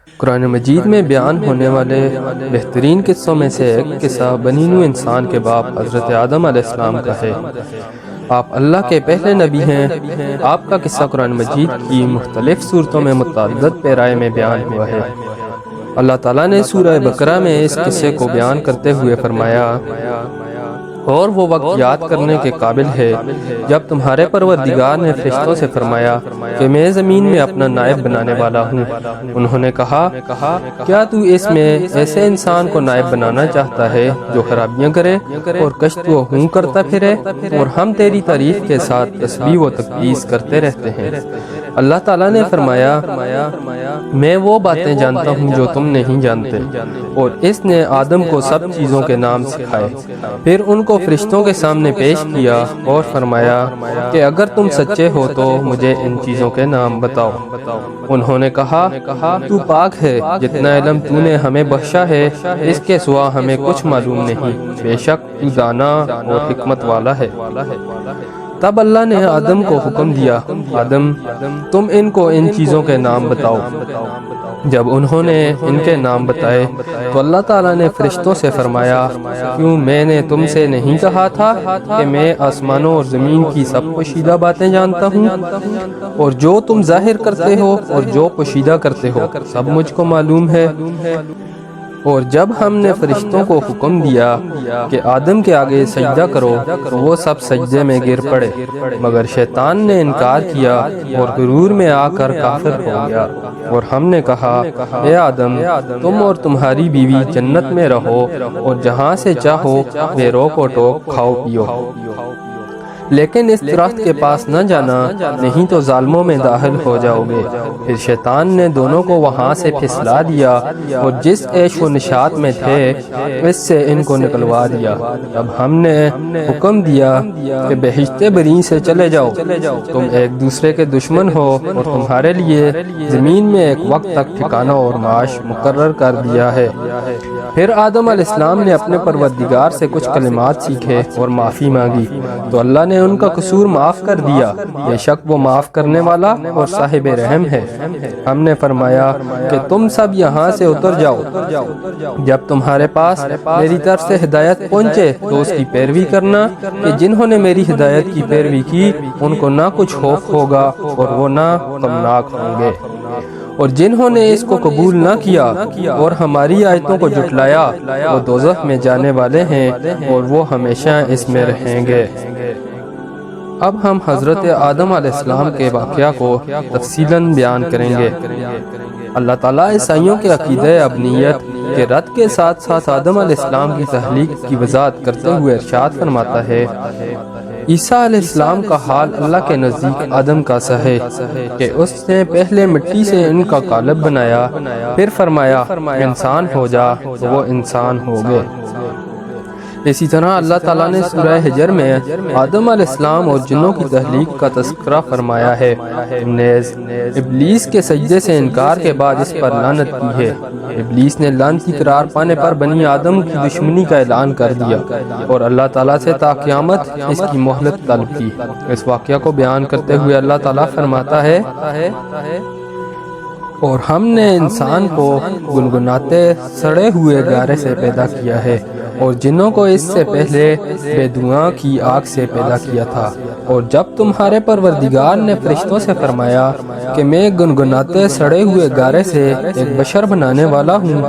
قرآن مجید میں بیان ہونے والے بہترین قصوں میں سے ایک قصہ بنی نوح انسان کے باپ حضرت آدم علیہ السلام کا ہے۔ آپ اللہ کے پہلے نبی ہیں۔ آپ کا قصہ قرآن مجید کی مختلف صورتوں میں متعدد پیرائے میں بیان ہوا ہے۔ اللہ تعالیٰ نے سورہ بقرہ میں اس قصے کو بیان کرتے ہوئے فرمایا، اور وہ وقت یاد کرنے کے قابل ہے جب تمہارے پروردگار نے فرشتوں سے فرمایا کہ میں زمین میں اپنا نائب بنانے والا ہوں۔ انہوں نے کہا، کیا تو اس میں ایسے انسان کو نائب بنانا چاہتا ہے جو خرابیاں کرے اور کشت و ہوں کرتا پھرے، اور ہم تیری تعریف کے ساتھ تسبیح و تقدیس کرتے رہتے ہیں۔ اللہ تعالیٰ نے فرمایا، میں وہ باتیں جانتا ہوں جو تم نہیں جانتے، اور اس نے آدم کو سب چیزوں کے نام سکھائے۔ پھر ان کو فرشتوں کے سامنے پیش کیا اور فرمایا کہ اگر تم سچے ہو تو مجھے ان چیزوں کے نام بتاؤ۔ انہوں نے کہا، تو پاک ہے، جتنا علم تو نے ہمیں بخشا ہے اس کے سوا ہمیں کچھ معلوم نہیں، بے شک تو دانا اور حکمت والا ہے۔ تب اللہ نے آدم کو حکم دیا، آدم تم ان کو ان چیزوں کے نام بتاؤ۔ جب انہوں نے ان کے نام بتائے تو اللہ تعالیٰ نے فرشتوں سے فرمایا، کیوں میں نے تم سے نہیں کہا تھا کہ میں آسمانوں اور زمین کی سب پوشیدہ باتیں جانتا ہوں، اور جو تم ظاہر کرتے ہو اور جو پوشیدہ کرتے ہو سب مجھ کو معلوم ہے۔ اور جب ہم نے فرشتوں کو حکم دیا کہ آدم کے آگے سجدہ کرو تو وہ سب سجدے میں گر پڑے، مگر شیطان نے انکار کیا اور غرور میں آ کر کافر ہو گیا۔ اور ہم نے کہا، اے آدم تم اور تمہاری بیوی جنت میں رہو اور جہاں سے چاہو بے روک و ٹوک کھاؤ پیو، لیکن اس درخت کے پاس نہ جانا، نہیں تو ظالموں میں داخل ہو جاؤ گے۔ پھر شیطان نے دونوں کو وہاں سے پھسلا دیا اور جس عیش و نشاط میں تھے اس سے ان کو نکلوا دیا۔ اب ہم نے حکم دیا کہ بہشت بری سے چلے جاؤ، تم ایک دوسرے کے دشمن ہو اور تمہارے لیے زمین میں ایک وقت تک ٹھکانہ اور معاش مقرر کر دیا ہے۔ پھر آدم علیہ السلام نے اپنے پروردگار سے کچھ کلمات سیکھے اور معافی مانگی تو اللہ نے ان کا قصور معاف کر دیا، بے شک وہ معاف کرنے والا اور صاحب رحم ہے۔ ہم نے فرمایا کہ تم سب یہاں سے اتر جاؤ، جب تمہارے پاس میری طرف سے ہدایت پہنچے تو اس کی پیروی کرنا، کہ جنہوں نے میری ہدایت کی پیروی کی ان کو نہ کچھ خوف ہوگا اور وہ نہ غمناک ہوں گے، اور جنہوں نے اس کو قبول نہ کیا اور ہماری آیتوں کو جھٹلایا وہ دوزخ میں جانے والے ہیں اور وہ ہمیشہ اس میں رہیں گے۔ اب ہم حضرت آدم علیہ السلام کے واقعہ کو تفصیلاً بیان کریں گے۔ اللہ تعالیٰ عیسائیوں کے عقیدہ ابنیت کے رد کے ساتھ ساتھ آدم علیہ السلام کی تخلیق کی وضاحت کرتے ہوئے ارشاد فرماتا ہے، عیسیٰ علیہ السلام کا حال اللہ کے نزدیک آدم کا سا ہے کہ اس نے پہلے مٹی سے ان کا قالب بنایا، پھر فرمایا انسان ہو جا تو وہ انسان ہو گئے۔ اسی طرح اللہ تعالیٰ نے سورہ حجر میں آدم علیہ السلام اور جنوں کی تخلیق کا تذکرہ فرمایا ہے، نیز ابلیس کے سجدے سے انکار کے بعد اس پر لعنت کی ہے۔ ابلیس نے لعنتی قرار پانے پر بنی آدم کی دشمنی کا اعلان کر دیا اور اللہ تعالیٰ سے تا قیامت اس کی مہلت طلب کی۔ اس واقعہ کو بیان کرتے ہوئے اللہ تعالیٰ فرماتا ہے، اور ہم نے انسان کو گنگناتے سڑے ہوئے گارے سے پیدا کیا ہے، اور جنوں کو اس سے پہلے بے دھواں کی آگ سے پیدا کیا تھا۔ اور جب تمہارے پروردگار نے فرشتوں سے فرمایا کہ میں گنگناتے سڑے ہوئے گارے سے ایک بشر بنانے والا ہوں،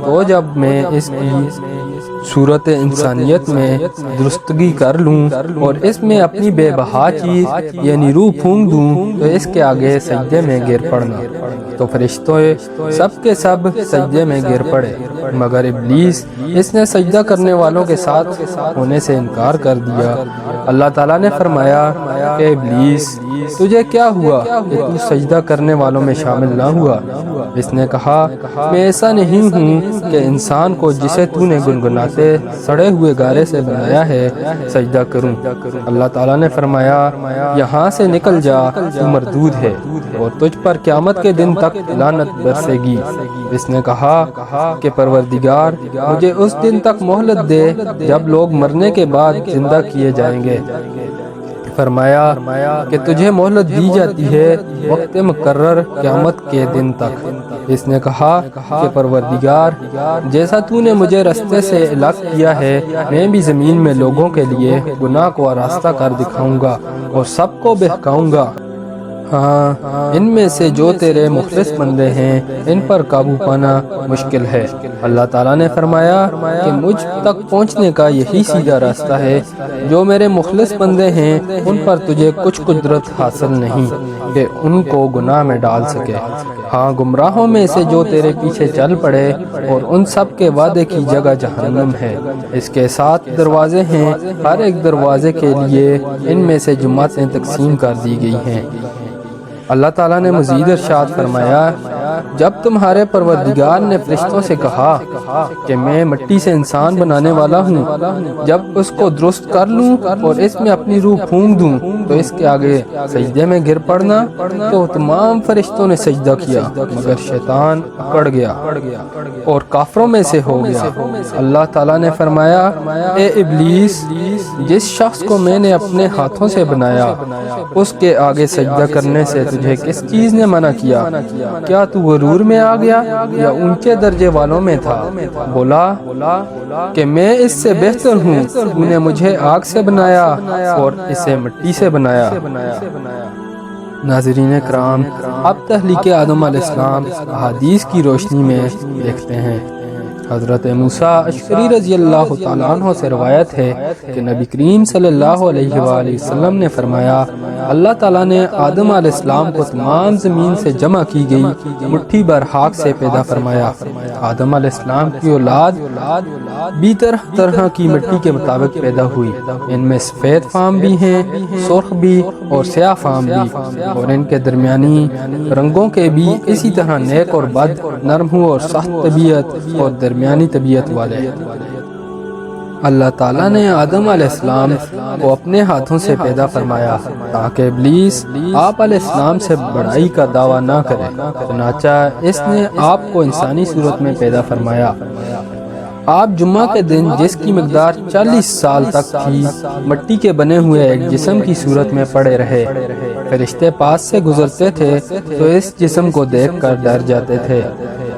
تو جب میں اس کی صورت انسانیت میں درستگی کر لوں اور اس میں اپنی بے بہا چیز یعنی روح پھونک دوں تو اس کے آگے سجدے میں گر پڑنا۔ تو فرشتوں سب کے سب سجدے میں گر پڑے، مگر ابلیس اس نے سجدہ کرنے والوں کے ساتھ ہونے سے انکار کر دیا۔ اللہ تعالیٰ نے فرمایا کہ ابلیس تجھے کیا ہوا کہ تو سجدہ کرنے والوں میں شامل نہ ہوا؟ اس نے کہا، میں ایسا نہیں ہوں کہ انسان کو جسے تو نے گنگناتے سڑے ہوئے گارے سے بنایا ہے سجدہ کروں۔ اللہ تعالیٰ نے فرمایا، یہاں سے نکل جا، تو مردود ہے اور تجھ پر قیامت کے دن تک لعنت برسے گی۔ اس نے کہا کہ پروردگار مجھے اس دن تک مہلت دے جب لوگ مرنے کے بعد زندہ کیے جائیں گے۔ فرمایا کہ تجھے مہلت دی جاتی ہے وقت مقرر قیامت کے دن تک۔ اس نے کہا کہ پروردگار، جیسا تو نے مجھے رستے سے الگ کیا ہے، میں بھی زمین میں لوگوں کے لیے گناہ کو آراستہ کر دکھاؤں گا اور سب کو بہکاؤں گا۔ ہاں، ان میں سے جو تیرے مخلص بندے ہیں ان پر قابو پانا مشکل ہے۔ اللہ تعالیٰ نے فرمایا کہ مجھ تک پہنچنے کا یہی سیدھا راستہ ہے۔ جو میرے مخلص بندے ہیں ان پر تجھے کچھ قدرت حاصل نہیں کہ ان کو گناہ میں ڈال سکے۔ ہاں، گمراہوں میں سے جو تیرے پیچھے چل پڑے اور ان سب کے وعدے کی جگہ جہنم ہے۔ اس کے 7 دروازے ہیں، ہر ایک دروازے کے لیے ان میں سے جماعتیں تقسیم کر دی گئی ہیں۔ اللہ تعالیٰ نے مزید ارشاد فرمایا، جب تمہارے پروردگار نے فرشتوں سے کہا کہ میں مٹی سے انسان بنانے والا ہوں، جب اس کو درست کر لوں اور اس میں اپنی روح پھونک دوں تو اس کے آگے سجدے میں گر پڑنا، تو تمام فرشتوں نے سجدہ کیا مگر شیطان اکڑ گیا اور کافروں میں سے ہو گیا۔ اللہ تعالیٰ نے فرمایا، اے ابلیس، جس شخص کو میں نے اپنے ہاتھوں سے بنایا اس کے آگے سجدہ کرنے سے تجھے کس چیز نے منع کیا؟ کیا تو غرور میں آ گیا یا اونچے درجے والوں میں تھا؟ بولا کہ میں اس سے بہتر ہوں، تو نے مجھے آگ سے بنایا اور اسے مٹی سے بنایا۔ ناظرین کرام، اب تخلیق آدم علیہ السلام احادیث کی روشنی میں دیکھتے ہیں۔ حضرت موسیٰ اشعری رضی اللہ تعالیٰ عنہ سے روایت ہے کہ نبی کریم صلی اللہ علیہ وآلہ وسلم نے فرمایا، اللہ تعالیٰ نے آدم علیہ السلام کو تمام زمین سے جمع کی گئی مٹھی بھر خاک سے پیدا فرمایا۔ آدم علیہ السلام کی اولاد بھی طرح طرح کی مٹی کے مطابق پیدا ہوئی۔ ان میں سفید فام بھی ہیں، سرخ بھی اور سیاہ فام بھی، اور ان کے درمیانی رنگوں کے بھی اسی طرح نیک اور بد، نرم اور سخت طبیعت اور درمیانی طبیعت والے۔ اللہ تعالیٰ نے آدم علیہ السلام کو اپنے ہاتھوں سے پیدا فرمایا تاکہ ابلیس آپ علیہ السلام سے بڑائی کا دعویٰ نہ کرے، چنانچہ اس نے آپ کو انسانی صورت میں پیدا فرمایا۔ آپ جمعہ کے دن جس کی مقدار 40 سال تک تھی، مٹی کے بنے ہوئے ایک جسم کی صورت میں پڑے رہے۔ فرشتے پاس سے گزرتے تھے تو اس جسم کو دیکھ کر ڈر جاتے تھے۔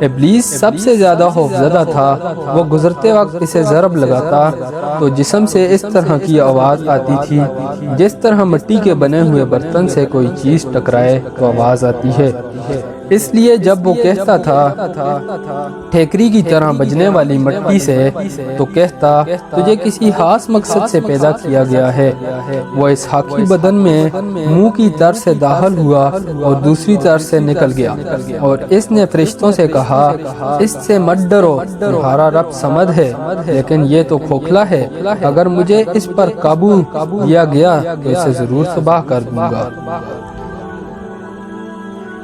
ابلیس سب سے زیادہ خوفزدہ تھا، وہ گزرتے وقت اسے ضرب لگاتا تو جسم سے اس طرح کی آواز آتی تھی جس طرح مٹی کے بنے ہوئے برتن سے کوئی چیز ٹکرائے تو آواز آتی ہے۔ اس لیے جب وہ کہتا تھا ٹھیکری کی طرح بجنے والی مٹی سے تو کہتا تجھے کسی خاص مقصد سے پیدا کیا گیا ہے۔ وہ اس خاکی بدن میں منہ کی طرف سے داخل ہوا اور دوسری طرف سے نکل گیا، اور اس نے فرشتوں سے کہا اس سے مت ڈرو، تمہارا رب صمد ہے، لیکن یہ تو کھوکھلا ہے، اگر مجھے اس پر قابو دیا گیا تو اسے ضرور تباہ کر دوں گا۔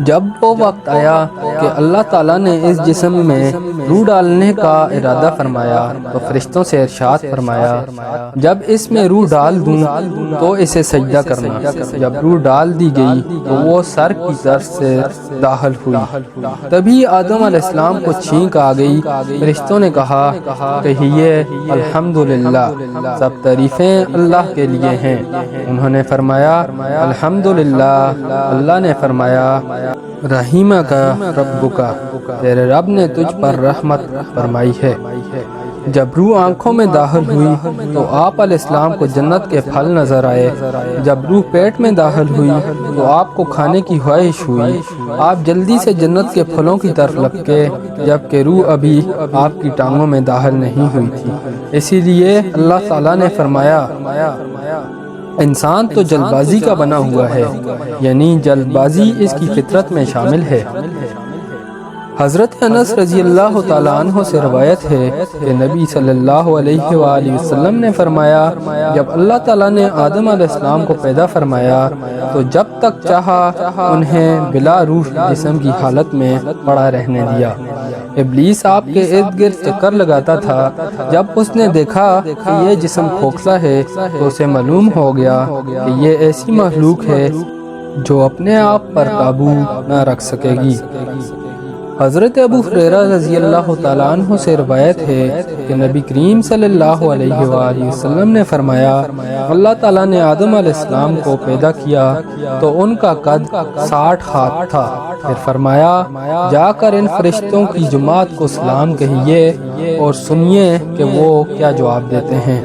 جب وہ وقت آیا کہ اللہ تعالیٰ نے اس جسم میں روح ڈالنے کا ارادہ فرمایا تو فرشتوں سے ارشاد فرمایا، جب اس میں روح ڈال دوں تو اسے سجدہ کرنا۔ جب روح ڈال دی گئی تو وہ سر کی طرف سے داخل ہوئی، تبھی آدم علیہ السلام کو چھینک آ گئی۔ فرشتوں نے کہا کہیے الحمدللہ، سب تعریفیں اللہ کے لیے ہیں۔ انہوں نے فرمایا الحمدللہ۔ اللہ نے فرمایا رحیمہ کا رب کا، تیرے رب نے تجھ پر رحمت فرمائی ہے۔ جب روح آنکھوں میں داخل ہوئی تو آپ علیہ السلام کو جنت کے پھل نظر آئے۔ جب روح پیٹ میں داخل ہوئی تو آپ کو کھانے کی خواہش ہوئی۔ آپ جلدی سے جنت کے پھلوں کی طرف لپکے، جبکہ روح ابھی آپ کی ٹانگوں میں داخل نہیں ہوئی تھی۔ اسی لیے اللہ تعالیٰ نے فرمایا انسان تو جلد بازی کا بنا ہوا ہے، یعنی جلد بازی اس کی فطرت میں شامل ہے۔ حضرت انس رضی اللہ تعالیٰ عنہ سے روایت ہے کہ نبی صلی اللہ علیہ وآلہ وسلم نے فرمایا جب اللہ تعالیٰ نے آدم علیہ السلام کو پیدا فرمایا تو جب تک چاہا انہیں بلا روح جسم کی حالت میں پڑا رہنے دیا۔ ابلیس آپ کے ارد گرد چکر لگاتا تھا۔ جب اس نے دیکھا کہ یہ جسم کھوکھلا ہے تو اسے معلوم ہو گیا کہ یہ ایسی مخلوق ہے جو اپنے آپ پر قابو نہ رکھ سکے گی۔ حضرت ابو ہریرہ رضی اللہ تعالیٰ عنہ سے روایت ہے کہ نبی کریم صلی اللہ علیہ وآلہ وسلم نے فرمایا، اللہ تعالیٰ نے آدم علیہ السلام کو پیدا کیا تو ان کا قد 60 ہاتھ تھا۔ پھر فرمایا، جا کر ان فرشتوں کی جماعت کو سلام کہیے اور سنیے کہ وہ کیا جواب دیتے ہیں۔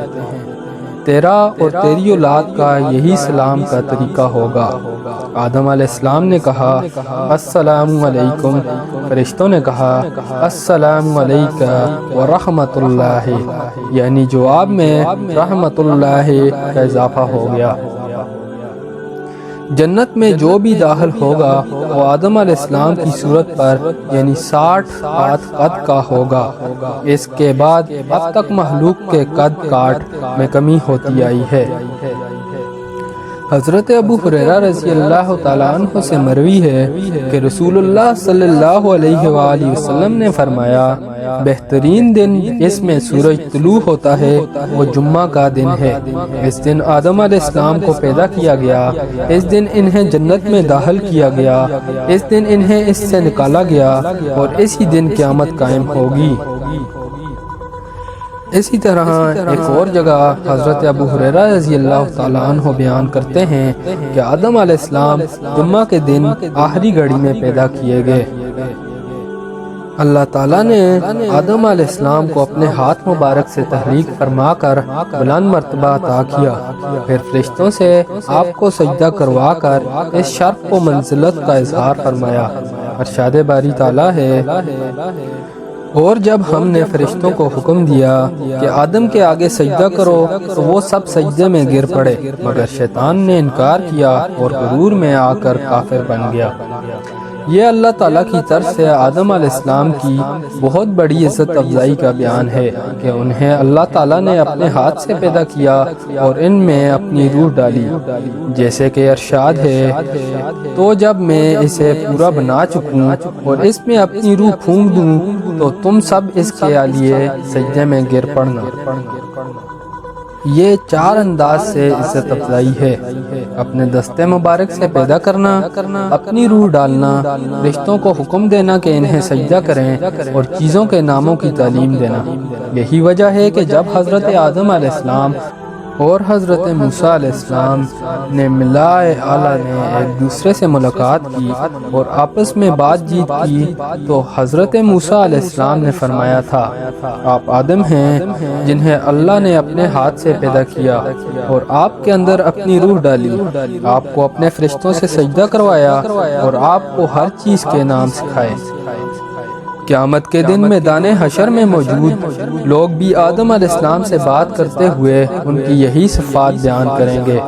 تیرا اور تیری اولاد کا یہی سلام کا طریقہ ہوگا۔ آدم علیہ السلام نے کہا، السلام علیکم۔ فرشتوں نے کہا، السلام علیکہ ورحمۃ اللہ، یعنی جواب میں رحمت اللہ کا اضافہ ہو گیا۔ جنت میں جو بھی داخل ہوگا وہ آدم علیہ السلام کی صورت پر یعنی 60 ہاتھ قد کا ہوگا۔ اس کے بعد اب تک مخلوق کے قد کاٹ میں کمی ہوتی آئی ہے۔ حضرت ابو ہریرہ رضی اللہ تعالیٰ عنہ سے مروی ہے کہ رسول اللہ صلی اللہ علیہ وآلہ وسلم نے فرمایا، بہترین دن اس میں سورج طلوع ہوتا ہے وہ جمعہ کا دن ہے۔ اس دن آدم علیہ السلام کو پیدا کیا گیا، اس دن انہیں جنت میں داخل کیا گیا، اس دن انہیں اس سے نکالا گیا اور اسی دن قیامت قائم ہوگی۔ اسی طرح ایک اور جگہ حضرت ابو ہریرہ رضی اللہ تعالیٰ عنہ بیان کرتے ہیں کہ آدم علیہ السلام جمعہ کے دن آخری گھڑی میں پیدا کیے گئے۔ اللہ تعالیٰ نے آدم علیہ السلام کو اپنے ہاتھ مبارک سے تحریک فرما کر بلند مرتبہ عطا کیا، پھر فرشتوں سے آپ کو سجدہ کروا کر اس شرف و منزلت کا اظہار فرمایا۔ ارشاد باری تعالیٰ ہے، اور جب ہم نے فرشتوں کو حکم دیا کہ آدم کے آگے سجدہ کرو تو وہ سب سجدے میں گر پڑے، مگر شیطان نے انکار کیا اور غرور میں آ کر کافر بن گیا۔ یہ اللہ تعالیٰ کی طرف سے آدم علیہ السلام کی بہت بڑی عزت افزائی کا بیان ہے کہ انہیں اللہ تعالیٰ نے اپنے ہاتھ سے پیدا کیا اور ان میں اپنی روح ڈالی، جیسے کہ ارشاد ہے، تو جب میں اسے پورا بنا چکوں اور اس میں اپنی روح پھونک دوں تو تم سب اس کے لیے سجدے میں گر پڑنا۔ یہ 4 انداز سے عزت افزائی ہے: اپنے دستے مبارک سے پیدا کرنا، اپنی روح ڈالنا، رشتوں کو حکم دینا کہ انہیں سجدہ کریں اور چیزوں کے ناموں کی تعلیم دینا۔ یہی وجہ ہے کہ جب حضرت آدم علیہ السلام اور حضرت موسیٰ علیہ السلام نے ملائے اعلیٰ نے ایک دوسرے سے ملاقات کی اور آپس میں بات چیت کی تو حضرت موسیٰ علیہ السلام نے فرمایا تھا، آپ آدم ہیں جنہیں اللہ نے اپنے ہاتھ سے پیدا کیا اور آپ کے اندر اپنی روح ڈالی، آپ کو اپنے فرشتوں سے سجدہ کروایا اور آپ کو ہر چیز کے نام سکھائے۔ قیامت کے دن میدان حشر میں موجود لوگ بھی آدم علیہ السلام سے بات کرتے ہوئے ان کی یہی صفات بیان کریں گے،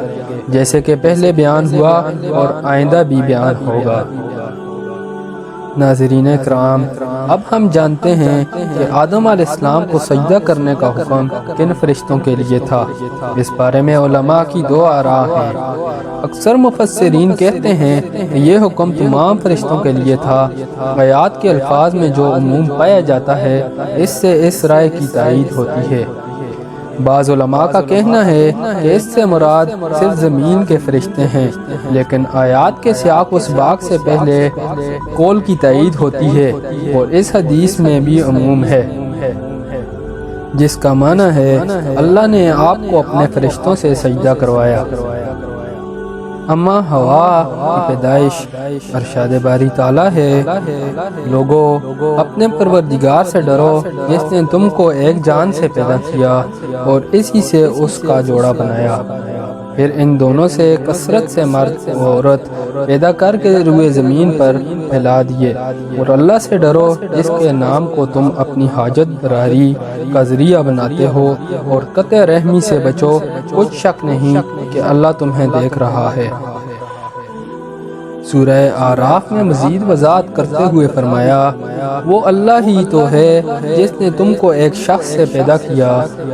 جیسے کہ پہلے بیان ہوا اور آئندہ بھی بیان ہوگا۔ ناظرین کرام، اب ہم جانتے ہیں کہ آدم علیہ السلام کو سجدہ کرنے کا حکم کن فرشتوں کے لیے تھا۔ اس بارے میں علماء کی 2 آراء ہیں۔ اکثر مفسرین کہتے ہیں کہ یہ حکم تمام فرشتوں کے لیے تھا۔ آیات کے الفاظ میں جو عموم پایا جاتا ہے اس سے اس رائے کی تائید ہوتی ہے۔ بعض علماء کا کہنا ہے کہ اس سے مراد صرف زمین کے فرشتے ہیں، لیکن آیات کے سیاق و سباق سے پہلے قول کی تائید ہوتی ہے اور اس حدیث میں بھی عموم ہے، جس کا معنی ہے اللہ نے آپ کو اپنے فرشتوں سے سجدہ کروایا۔ اما ہوا کی پیدائش، ارشاد باری تعالیٰ ہے، لوگو اپنے پروردگار سے ڈرو جس نے تم کو ایک جان سے پیدا کیا اور اسی سے اس کا جوڑا بنایا، پھر ان دونوں سے کثرت سے مرد و عورت پیدا کر کے روئے زمین پر پھیلا دیے، اور اللہ سے ڈرو جس کے نام کو تم اپنی حاجت براری کا ذریعہ بناتے ہو، اور قطع رحمی سے بچو، کچھ شک نہیں کہ اللہ تمہیں دیکھ رہا ہے۔ سورہ اعراف میں مزید وضاحت کرتے ہوئے فرمایا، وہ اللہ ہی تو ہے جس نے تم کو ایک شخص سے پیدا کیا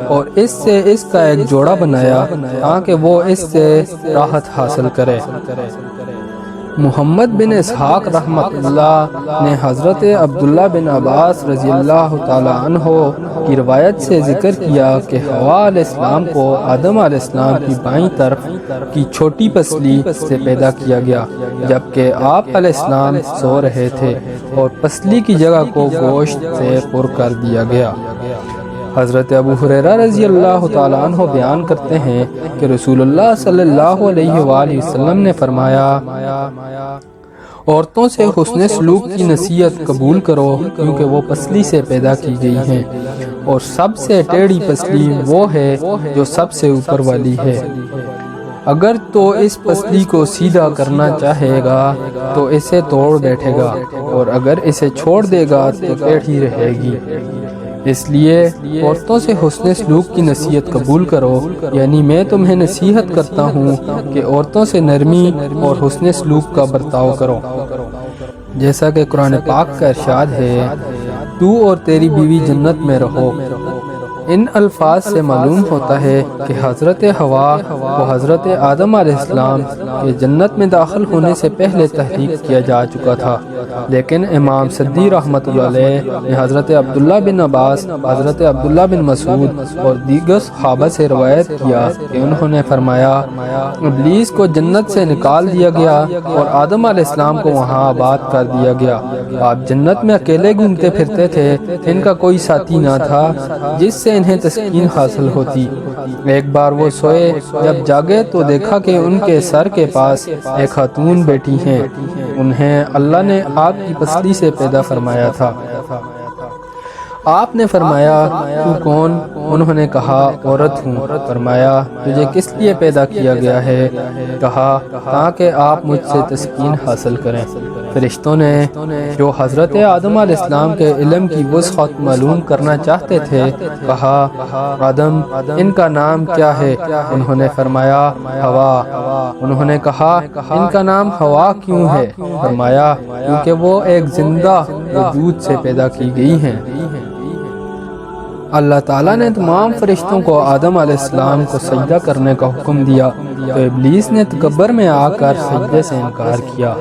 اور اس سے اس کا ایک جوڑا بنایا تاکہ وہ اس سے راحت حاصل کرے۔ محمد بن اسحاق رحمۃ اللہ نے حضرت عبداللہ بن عباس رضی اللہ تعالیٰ عنہ کی روایت سے ذکر کیا کہ حوا علیہ السلام کو آدم علیہ السلام کی بائیں طرف کی چھوٹی پسلی سے پیدا کیا گیا، جبکہ آپ علیہ السلام سو رہے تھے اور پسلی کی جگہ کو گوشت سے پر کر دیا گیا۔ حضرت ابو ہریرہ رضی اللہ تعالیٰ عنہ بیان کرتے ہیں کہ رسول اللہ صلی اللہ علیہ وآلہ وسلم نے فرمایا، عورتوں سے حسن سلوک کی نصیحت قبول کرو کیونکہ وہ پسلی سے پیدا کی گئی ہیں، اور سب سے ٹیڑھی پسلی وہ ہے جو سب سے اوپر والی ہے۔ اگر تو اس پسلی کو سیدھا کرنا چاہے گا تو اسے توڑ بیٹھے گا، اور اگر اسے چھوڑ دے گا تو ٹیڑھی رہے گی۔ اس لیے عورتوں سے حسن سلوک کی نصیحت قبول کرو، یعنی میں تمہیں نصیحت کرتا ہوں کہ عورتوں سے نرمی اور حسن سلوک کا برتاؤ کرو، جیسا کہ قرآن پاک کا ارشاد ہے، تو اور تیری بیوی جنت میں رہو۔ ان الفاظ سے معلوم ہوتا ہے کہ حضرت حوا کو حضرت آدم علیہ السلام کے جنت میں داخل ہونے سے پہلے تحریک کیا جا چکا تھا، لیکن امام سدی رحمۃ اللہ علیہ نے حضرت عبداللہ بن عباس، حضرت عبداللہ بن مسعود اور دیگر صحابہ سے روایت کیا کہ انہوں نے فرمایا، ابلیس کو جنت سے نکال دیا گیا اور آدم علیہ السلام کو وہاں آباد کر دیا گیا۔ آپ جنت میں اکیلے گھومتے پھرتے تھے، ان کا کوئی ساتھی نہ تھا جس سے انہیں تسکین حاصل ہوتی۔ ایک بار وہ سوئے، جب جاگے تو دیکھا کہ ان کے سر کے پاس ایک خاتون بیٹھی ہیں، انہیں اللہ نے آگ کی پسلی سے پیدا فرمایا تھا۔ آپ نے فرمایا، تو کون؟ انہوں نے کہا، عورت ہوں۔ فرمایا، تجھے کس لیے پیدا کیا گیا ہے؟ کہا، تاکہ آپ مجھ سے تسکین حاصل کریں۔ فرشتوں نے جو حضرت آدم علیہ السلام کے علم کی وسعت معلوم کرنا چاہتے تھے کہا، آدم، ان کا نام کیا ہے؟ انہوں نے فرمایا، حوا۔ انہوں نے کہا، ان کا نام حوا کیوں ہے؟ فرمایا، کیونکہ وہ ایک زندہ وجود سے پیدا کی گئی ہیں۔ اللہ تعالیٰ نے تمام فرشتوں کو آدم علیہ السلام کو سجدہ کرنے کا حکم دیا تو ابلیس نے تکبر میں آ کر سجدے سے انکار کیا،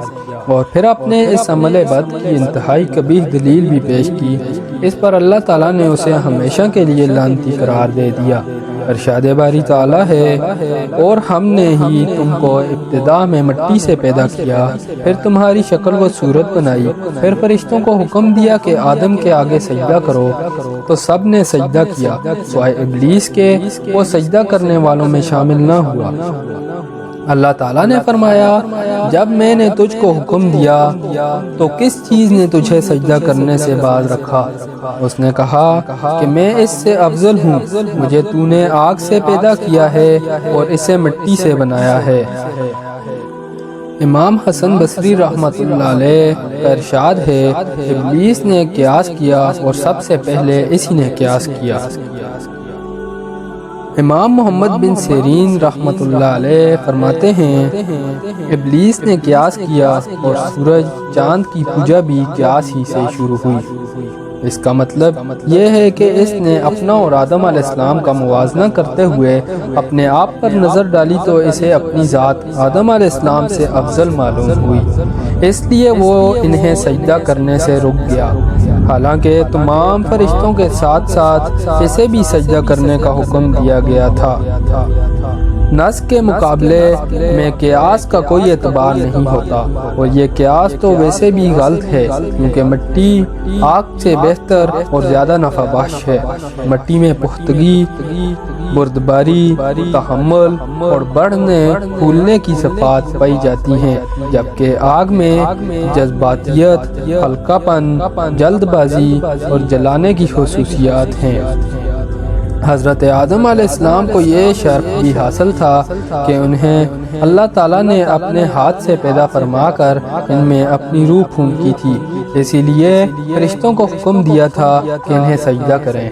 اور پھر اپنے اس عمل بد کی انتہائی قبیح دلیل بھی پیش کی۔ اس پر اللہ تعالیٰ نے اسے ہمیشہ کے لیے لعنتی قرار دے دیا۔ ارشاد باری تعالیٰ ہے، اور ہم نے ہی تم کو ابتدا میں مٹی سے پیدا کیا، پھر تمہاری شکل و صورت بنائی، پھر فرشتوں کو حکم دیا کہ آدم کے آگے سجدہ کرو، تو سب نے سجدہ کیا سوائے ابلیس کے، وہ سجدہ کرنے والوں میں شامل نہ ہوا۔ اللہ تعالیٰ نے فرمایا، جب میں نے تجھ کو حکم دیا تو کس چیز نے تجھے سجدہ کرنے سے باز رکھا؟ اس نے کہا کہ میں اس سے افضل ہوں، مجھے تو نے آگ سے پیدا کیا ہے اور اسے مٹی سے بنایا ہے۔ امام حسن بصری رحمۃ اللہ علیہ کا ارشاد ہے، ابلیس نے قیاس کیا اور سب سے پہلے اسی نے قیاس کیا۔ امام محمد بن سیرین رحمۃ اللہ علیہ فرماتے ہیں، ابلیس نے قیاس کیا اور سورج چاند کی پوجا بھی قیاس ہی سے شروع ہوئی۔ اس کا مطلب یہ ہے کہ اس نے اپنا اور آدم علیہ السلام کا موازنہ کرتے ہوئے اپنے آپ پر نظر ڈالی تو اسے اپنی ذات آدم علیہ السلام سے افضل معلوم ہوئی، اس لیے وہ انہیں سجدہ کرنے سے رک گیا، حالانکہ تمام فرشتوں کے ساتھ ساتھ اسے بھی سجدہ کرنے کا حکم دیا گیا تھا۔ نص کے مقابلے میں قیاس کا کوئی اعتبار نہیں ہوتا، اور یہ قیاس تو ویسے بھی غلط ہے کیونکہ مٹی آگ سے بہتر اور زیادہ نفع بخش ہے۔ مٹی میں پختگی، بردباری، تحمل اور بڑھنے پھولنے کی صفات پائی جاتی ہیں، جبکہ آگ میں جذباتیت، ہلکا پن، جلد بازی اور جلانے کی خصوصیات ہیں۔ حضرت آدم علیہ السلام کو یہ شرف بھی حاصل تھا کہ انہیں اللہ تعالیٰ نے اپنے ہاتھ سے پیدا فرما کر ان میں اپنی روح پھونکی تھی، اسی لیے فرشتوں کو حکم دیا تھا کہ انہیں سجدہ کریں۔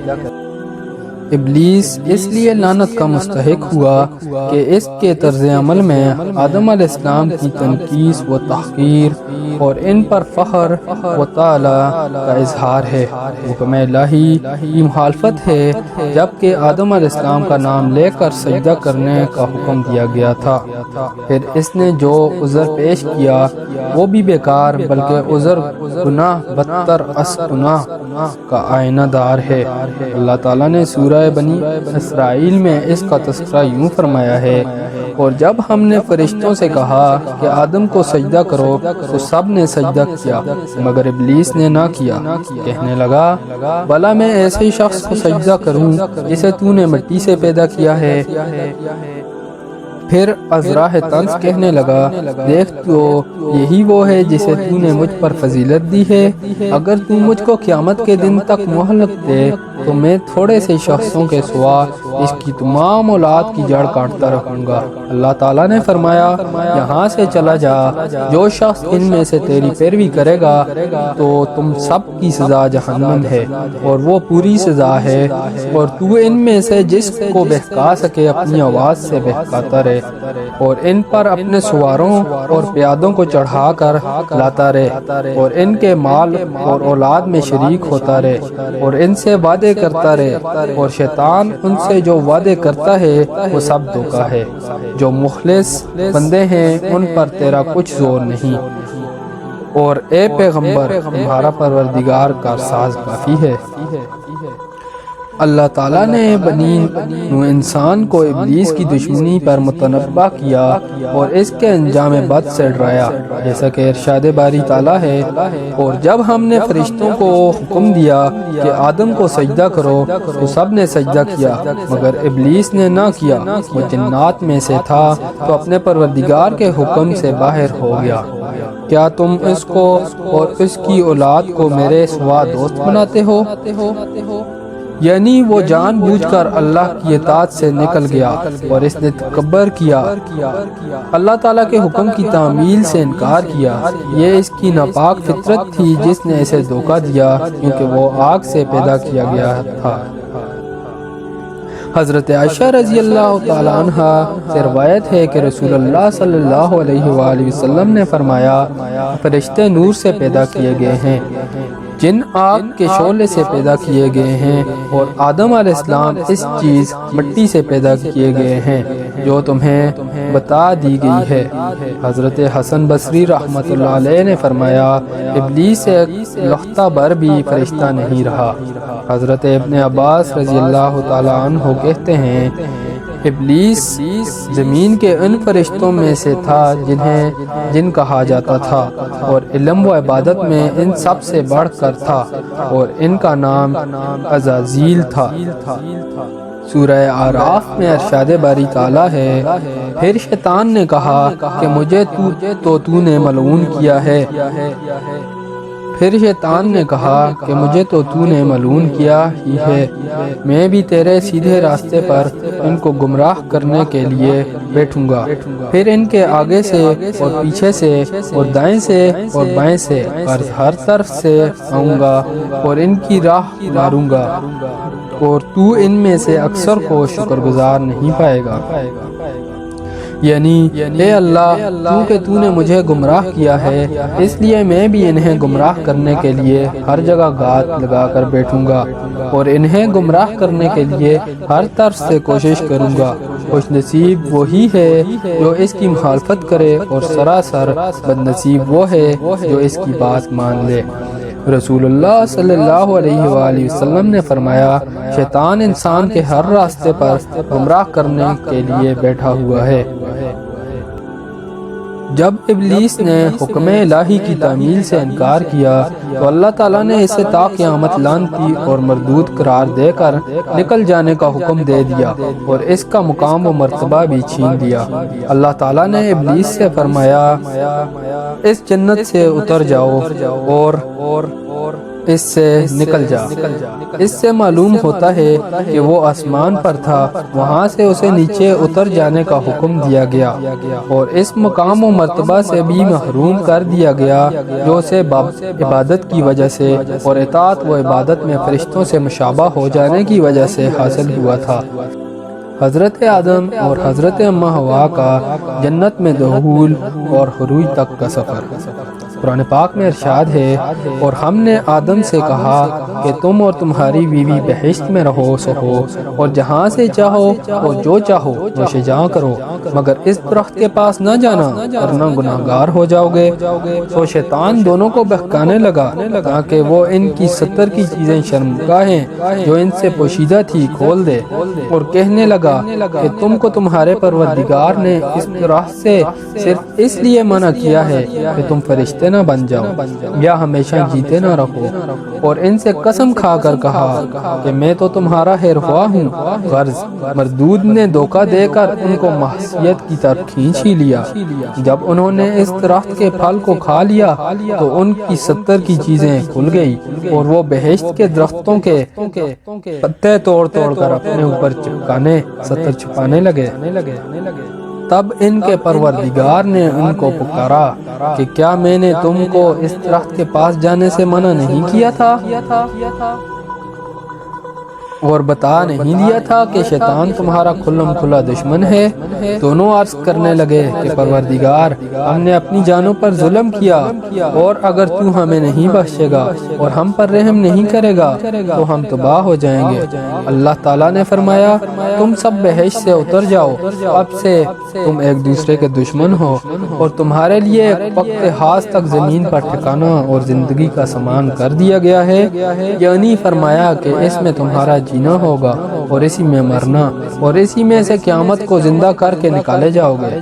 ابلیس اس لیے لعنت کا مستحق ہوا کہ اس کے طرز عمل میں آدم علیہ السلام کی تنقیص و تحقیر اور ان پر فخر و تعالی کا اظہار ہے۔ حکم الہی کی مخالفت ہے، جبکہ آدم علیہ السلام کا نام لے کر سجدہ کرنے کا حکم دیا گیا تھا۔ پھر اس نے جو عذر پیش کیا وہ بھی بیکار، بلکہ عذر گناہ بدتر از گناہ کا آئینہ دار ہے۔ اللہ تعالیٰ نے سورہ بنی اسرائیل میں اس کا تذکرہ یوں فرمایا ہے: اور جب ہم نے فرشتوں سے کہا کہ آدم کو سجدہ کرو تو سب نے سجدہ کیا مگر ابلیس نے نہ کیا، کہنے لگا بھلا میں ایسے شخص کو سجدہ کروں جسے تو نے مٹی سے پیدا کیا ہے؟ پھر ازراہ طنز کہنے لگا دیکھ تو یہی وہ ہے جسے تو نے مجھ پر فضیلت دی ہے، اگر تو مجھ کو قیامت کے دن تک مہلت دے تو میں تھوڑے سے شخصوں کے سوا اس کی تمام اولاد کی جڑ کاٹتا رہوں گا۔ اللہ تعالیٰ نے فرمایا یہاں سے چلا جا، جو شخص ان میں سے تیری پیروی کرے گا تو تم سب کی سزا جہنم ہے اور وہ پوری سزا ہے، اور تو ان میں سے جس کو بہکا سکے اپنی آواز سے بہکاتا رہے اور ان پر اپنے سواروں اور پیادوں کو چڑھا کر لاتا رہے اور ان کے مال اور اولاد میں شریک ہوتا رہے اور ان سے وعدے کرتا رہے، اور شیطان ان سے جو وعدے کرتا ہے وہ سب دھوکہ ہے۔ جو مخلص بندے ہیں ان پر تیرا کچھ زور نہیں، اور اے پیغمبر تمہارا پروردگار کارساز کافی ہے۔ اللہ تعالیٰ نے بنی نوح انسان کو ابلیس کی دشمنی پر متنبہ کیا اور اس کے انجام بد سے ڈرایا، جیسا کہ ارشاد باری تعالیٰ ہے: اور جب ہم نے فرشتوں کو حکم دیا کہ آدم کو سجدہ کرو تو سب نے سجدہ کیا مگر ابلیس نے نہ کیا، وہ جنات میں سے تھا تو اپنے پروردگار کے حکم سے باہر ہو گیا۔ کیا تم اس کو اور اس کی اولاد کو میرے سوا دوست بناتے ہو؟ یعنی وہ جان بوجھ کر اللہ کی اطاعت سے نکل گیا اور اس نے تکبر کیا، اللہ تعالیٰ کے حکم کی تعمیل سے انکار کیا۔ یہ اس کی ناپاک فطرت تھی جس نے اسے دھوکہ دیا، کیونکہ وہ آگ سے پیدا کیا گیا تھا۔ حضرت عائشہ رضی اللہ تعالیٰ عنہ سے روایت ہے کہ رسول اللہ صلی اللہ علیہ وآلہ وسلم نے فرمایا فرشتے نور سے پیدا کیے گئے ہیں، جن آگ کے شعلے سے پیدا کیے گئے ہیں، اور آدم علیہ السلام اس چیز مٹی سے پیدا کیے گئے ہیں جو تمہیں بتا دی گئی ہے۔ حضرت حسن بصری رحمۃ اللہ علیہ نے فرمایا ابلیس ایک لخت بر بھی فرشتہ نہیں رہا۔ حضرت ابن عباس رضی اللہ تعالیٰ عنہ کہتے ہیں ابلیس زمین کے ان فرشتوں میں سے تھا جنہیں جن کہا جاتا تھا، اور علم و عبادت میں ان سب سے بڑھ کر تھا، اور ان کا نام عزازیل تھا۔ سورہ اعراف میں ارشاد باری تعالیٰ ہے: پھر شیطان نے کہا کہ مجھے تو نے ملعون کیا ہے۔ پھر شیطان نے کہا کہ مجھے تو نے ملعون کیا ہی ہے، میں بھی تیرے سیدھے راستے پر ان کو گمراہ کرنے کے لیے بیٹھوں گا، پھر ان کے آگے سے اور پیچھے سے اور دائیں سے اور بائیں سے اور ہر طرف سے آؤں گا اور ان کی راہ ماروں گا، اور تو ان میں سے اکثر کو شکر گزار نہیں پائے گا۔ یعنی اے اللہ کیونکہ تو نے مجھے گمراہ کیا ہے اس لیے میں بھی انہیں گمراہ کرنے کے لیے ہر جگہ گھات لگا کر بیٹھوں گا اور انہیں گمراہ کرنے کے لیے ہر طرف سے کوشش کروں گا۔ خوش نصیب وہی ہے جو اس کی مخالفت کرے اور سراسر بد نصیب وہ ہے جو اس کی بات مان لے۔ رسول اللہ صلی اللہ علیہ وآلہ وسلم نے فرمایا شیطان انسان کے ہر راستے پر گمراہ کرنے کے لیے بیٹھا ہوا ہے۔ جب ابلیس نے حکم الہی کی تعمیل سے انکار کیا تو اللہ تعالیٰ نے اسے تا قیامت لعنتی اور مردود قرار دے کر نکل جانے کا حکم دے دیا اور اس کا مقام و مرتبہ بھی چھین دیا۔ اللہ تعالیٰ نے ابلیس سے فرمایا اس جنت سے اتر جاؤ اور اس سے نکل جا۔ اس سے معلوم ہوتا ہے کہ وہ آسمان پر تھا، وہاں سے اسے نیچے اتر جانے کا حکم دیا گیا اور اس مقام و مرتبہ سے بھی محروم کر دیا گیا جو اسے عبادت کی وجہ سے اور اطاعت و عبادت میں فرشتوں سے مشابہ ہو جانے کی وجہ سے حاصل ہوا تھا۔ حضرت آدم اور حضرت اماں حوا کا جنت میں دخول اور خروج تک کا سفر۔ قرآن پاک میں ارشاد ہے، اور ہم نے آدم سے کہا کہ تم اور تمہاری بیوی بہشت میں رہو سکو اور جہاں سے چاہو اور جو چاہو نوش جاں کرو، مگر اس درخت کے پاس نہ جانا ورنہ گناہگار ہو جاؤ گے۔ تو شیطان دونوں کو بہکانے لگا تاکہ وہ ان کی 70 کی چیزیں شرمگاہیں جو ان سے پوشیدہ تھی کھول دے، اور کہنے لگا کہ تم کو تمہارے پروردگار نے اس درخت سے صرف اس لیے منع کیا ہے کہ تم فرشتے نہ بن جاؤ یا ہمیشہ جیتے نہ رہو، اور ان سے قسم کھا کر کہا کہ میں تو تمہارا خیرخواہ ہوں۔ غرض مردود نے دھوکہ دے کر ان کو معصیت کی طرف کھینچ ہی لیا۔ جب انہوں نے اس درخت کے پھل کو کھا لیا تو ان کی 70 کی چیزیں کھل گئی اور وہ بہشت کے درختوں کے پتے توڑ توڑ کر اپنے اوپر چپکانے 70 چھپانے لگے۔ تب ان کے پروردگار نے ان کو پکارا کہ کیا میں نے تم کو اس درخت کے پاس جانے سے منع نہیں کیا تھا اور بتا نہیں دیا تھا کہ شیطان تمہارا کھلم کھلا دشمن ہے؟ دونوں عرض کرنے لگے کہ پروردگار، ہم نے اپنی جانوں پر ظلم کیا، اور اگر تو ہمیں نہیں بخشے گا اور ہم پر رحم نہیں کرے گا تو ہم تباہ ہو جائیں گے۔ اللہ تعالیٰ نے فرمایا، تم سب بہشت سے اتر جاؤ، اب سے تم ایک دوسرے کے دشمن ہو، اور تمہارے لیے ایک وقت خاص تک زمین پر ٹھکانا اور زندگی کا سامان کر دیا گیا ہے، یعنی فرمایا کہ اس میں تمہارا جینا ہوگا اور اسی میں مرنا، اور اسی میں سے قیامت کو زندہ کر کے نکالے جاؤ گے۔